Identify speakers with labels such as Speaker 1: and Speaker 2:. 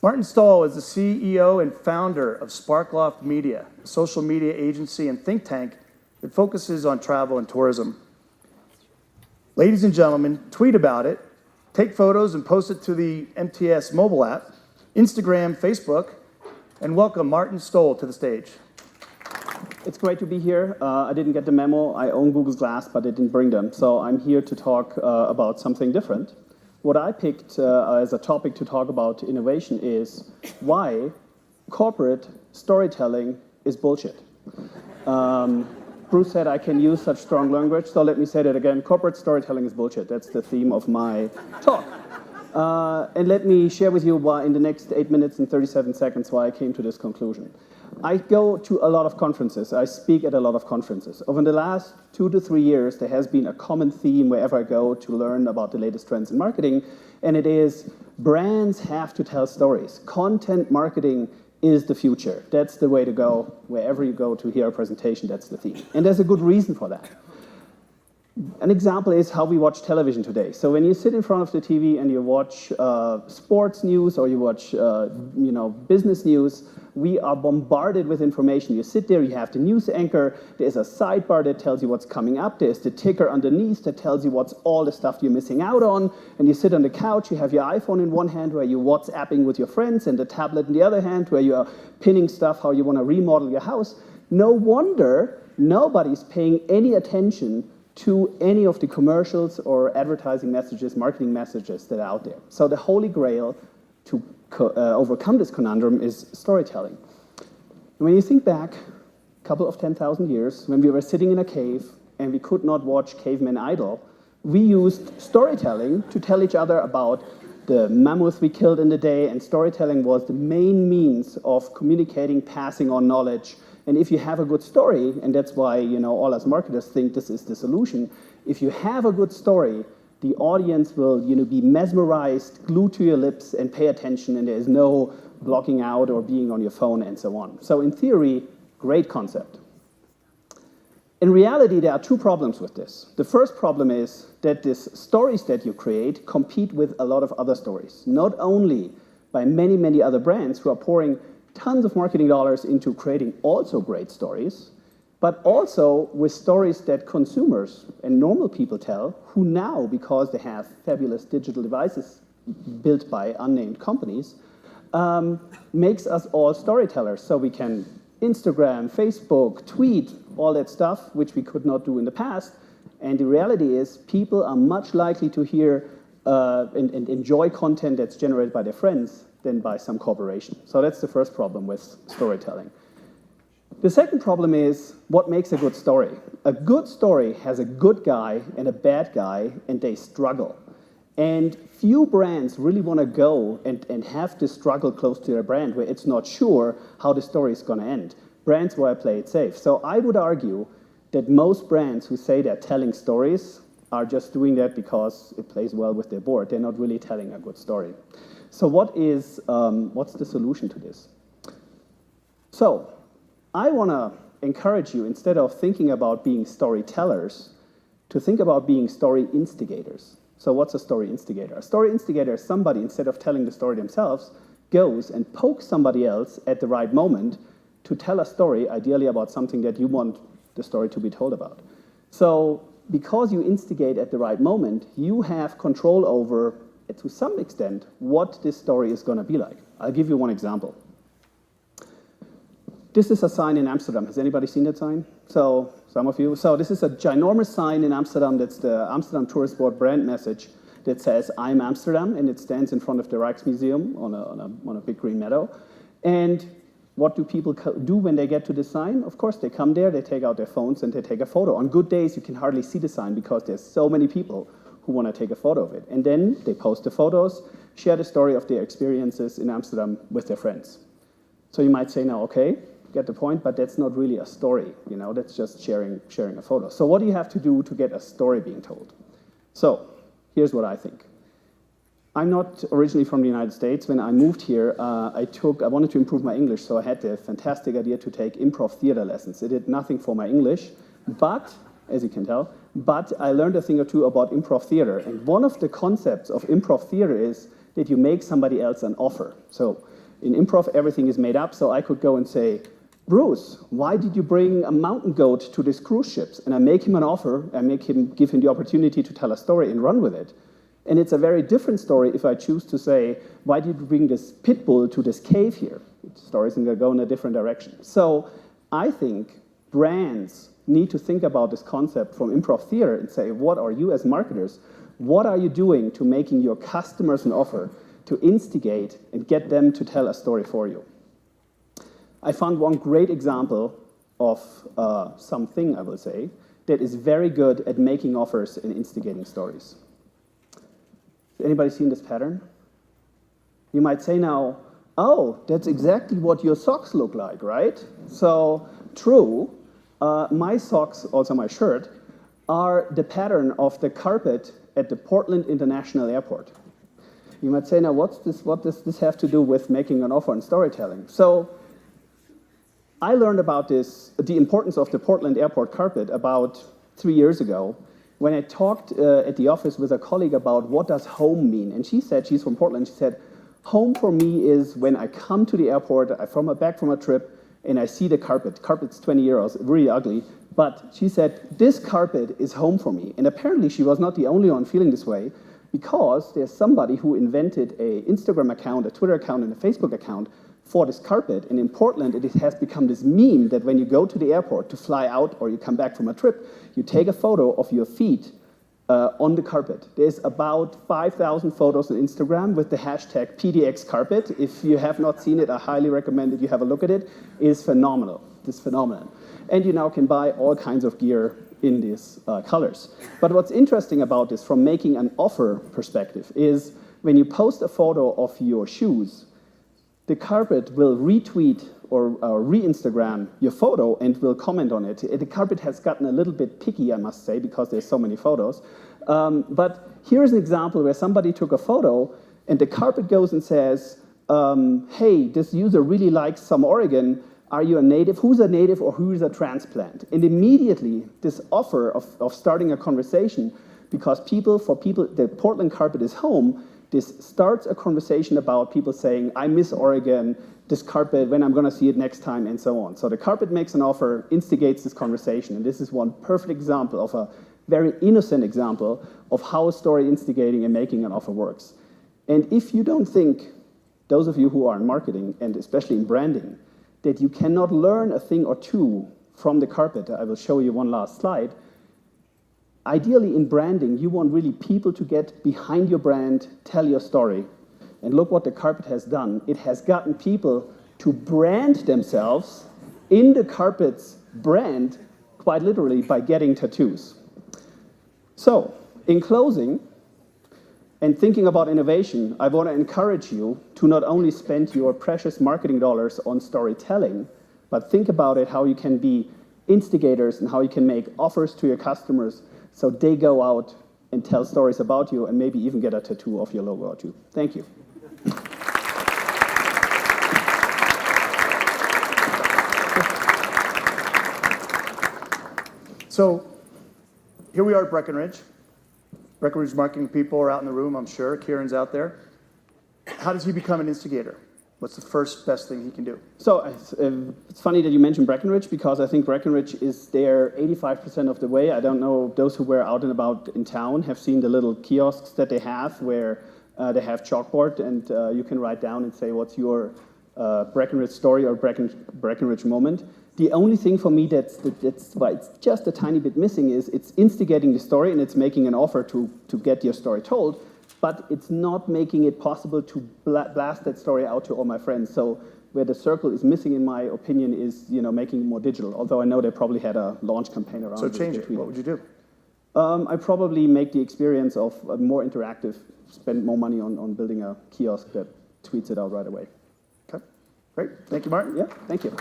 Speaker 1: Martin Stoll is the CEO and founder of Sparkloft Media, a social media agency and think tank that focuses on travel and tourism. Ladies and gentlemen, tweet about it, take photos and post it to the MTS mobile app, Instagram, Facebook, and welcome Martin Stoll to the stage.
Speaker 2: It's great to be here. I didn't get the memo. I own Google Glass, but I didn't bring them. So I'm here to talk about something different. What I picked as a topic to talk about innovation is why corporate storytelling is bullshit. Bruce said I can use such strong language, so let me say that again. Corporate storytelling is bullshit. That's the theme of my talk. And let me share with you why in the next 8 minutes and 37 seconds why I came to this conclusion. I go to a lot of conferences. I speak at a lot of conferences. Over the last 2 to 3 years, there has been a common theme wherever I go to learn about the latest trends in marketing, and it is brands have to tell stories. Content marketing is the future. That's the way to go. Wherever you go to hear a presentation, that's the theme. And there's a good reason for that. An example is how we watch television today. So when you sit in front of the TV and you watch sports news or you watch business news, we are bombarded with information. You sit there, you have the news anchor, there's a sidebar that tells you what's coming up, there's the ticker underneath that tells you what's all the stuff you're missing out on, and you sit on the couch, you have your iPhone in one hand where you're WhatsApping with your friends and the tablet in the other hand where you are pinning stuff how you want to remodel your house. No wonder nobody's paying any attention to any of the commercials or advertising messages, marketing messages that are out there. So the holy grail to overcome this conundrum is storytelling. When you think back a couple of 10,000 years, when we were sitting in a cave and we could not watch cavemen idle, we used storytelling to tell each other about the mammoth we killed in the day, and storytelling was the main means of communicating, passing on knowledge. And if you have a good story, and that's why all us marketers think this is the solution, if you have a good story, the audience will be mesmerized, glued to your lips, and pay attention, and there is no blocking out or being on your phone and so on. So in theory, great concept. In reality, there are 2 problems with this. The first problem is that these stories that you create compete with a lot of other stories, not only by many, many other brands who are pouring tons of marketing dollars into creating also great stories, but also with stories that consumers and normal people tell, who now, because they have fabulous digital devices built by unnamed companies, makes us all storytellers. So we can Instagram, Facebook, tweet, all that stuff, which we could not do in the past. And the reality is people are much likely to hear and enjoy content that's generated by their friends than by some corporation. So that's the first problem with storytelling. The second problem is what makes a good story. A good story has a good guy and a bad guy, and they struggle. And few brands really want to go and have this struggle close to their brand where it's not sure how the story is going to end. Brands want to play it safe. So I would argue that most brands who say they're telling stories are just doing that because it plays well with their board. They're not really telling a good story. So what's the solution to this? So I want to encourage you, instead of thinking about being storytellers, to think about being story instigators. So what's a story instigator? A story instigator is somebody, instead of telling the story themselves, goes and pokes somebody else at the right moment to tell a story, ideally about something that you want the story to be told about. So because you instigate at the right moment, you have control over, to some extent, what this story is going to be like. I'll give you one example. This is a sign in Amsterdam. Has anybody seen that sign? So, some of you. So this is a ginormous sign in Amsterdam. That's the Amsterdam Tourist Board brand message that says, "I'm Amsterdam," and it stands in front of the Rijksmuseum on a big green meadow. And what do people do when they get to the sign? Of course, they come there, they take out their phones, and they take a photo. On good days, you can hardly see the sign because there's so many people who want to take a photo of it. And then they post the photos, share the story of their experiences in Amsterdam with their friends. So you might say now, okay, get the point, but that's not really a story, that's just sharing a photo. So what do you have to do to get a story being told? So here's what I think. I'm not originally from the United States. When I moved here, I wanted to improve my English, so I had the fantastic idea to take Improv Theater lessons. It did nothing for my English, but, as you can tell, but I learned a thing or two about Improv Theater. And one of the concepts of Improv Theater is that you make somebody else an offer. So In improv, everything is made up, so I could go and say, Bruce, why did you bring a mountain goat to these cruise ships? And I make him an offer, give him the opportunity to tell a story and run with it. And it's a very different story if I choose to say, why did you bring this pit bull to this cave here? The story's going to go in a different direction. So I think brands need to think about this concept from improv theater and say, what are you as marketers, what are you doing to making your customers an offer to instigate and get them to tell a story for you? I found one great example of something, I will say, that is very good at making offers and instigating stories. Has anybody seen this pattern? You might say now, oh, that's exactly what your socks look like, right? So, true, my socks, also my shirt, are the pattern of the carpet at the Portland International Airport. You might say, now, what does this have to do with making an offer and storytelling? So, I learned about this, the importance of the Portland Airport carpet about 3 years ago when I talked at the office with a colleague about what does home mean. And she said, she's from Portland, she said, home for me is when I come to the airport, I'm back from a trip, and I see the carpet. Carpet's 20 euros, really ugly. But she said, this carpet is home for me. And apparently she was not the only one feeling this way, because there's somebody who invented an Instagram account, a Twitter account, and a Facebook account for this carpet. And in Portland, it has become this meme that when you go to the airport to fly out or you come back from a trip, you take a photo of your feet on the carpet. There's about 5,000 photos on Instagram with the hashtag PDX Carpet. If you have not seen it, I highly recommend that you have a look at it. It is phenomenal. It's phenomenal. And you now can buy all kinds of gear in these colors. But what's interesting about this from making an offer perspective is when you post a photo of your shoes, the carpet will retweet or re-Instagram your photo and will comment on it. The carpet has gotten a little bit picky, I must say, because there's so many photos. But here's an example where somebody took a photo and the carpet goes and says, hey, this user really likes some Oregon. Are you a native? Who's a native or who's a transplant? And immediately, this offer of starting a conversation, because for people, the Portland carpet is home, this starts a conversation about people saying, I miss Oregon, this carpet, when I'm going to see it next time, and so on. So the carpet makes an offer, instigates this conversation, and this is one perfect example of a very innocent example of how a story instigating and making an offer works. And if you don't think, those of you who are in marketing, and especially in branding, that you cannot learn a thing or two from the carpet, I will show you one last slide. Ideally, in branding, you want really people to get behind your brand, tell your story. And look what the carpet has done. It has gotten people to brand themselves in the carpet's brand, quite literally, by getting tattoos. So, in closing, and thinking about innovation, I want to encourage you to not only spend your precious marketing dollars on storytelling, but think about it, how you can be instigators and how you can make offers to your customers so they go out and tell stories about you and maybe even get a tattoo of your logo or two. Thank you.
Speaker 1: So here we are at Breckenridge. Breckenridge marketing people are out in the room, I'm sure. Kieran's out there. How does he become an instigator? What's the first best thing he can do?
Speaker 2: So it's funny that you mentioned Breckenridge, because I think Breckenridge is there 85% of the way. I don't know, those who were out and about in town have seen the little kiosks that they have where they have chalkboard and you can write down and say what's your Breckenridge story or Breckenridge moment. The only thing for me that's why it's just a tiny bit missing is it's instigating the story and it's making an offer to get your story told, but it's not making it possible to blast that story out to all my friends. So where the circle is missing, in my opinion, is making it more digital. Although I know they probably had a launch campaign around.
Speaker 1: So change it. What would you do?
Speaker 2: I probably make the experience of more interactive. Spend more money on building a kiosk that tweets it out right away.
Speaker 1: Okay, great. Thank you, Martin.
Speaker 2: Yeah, thank you.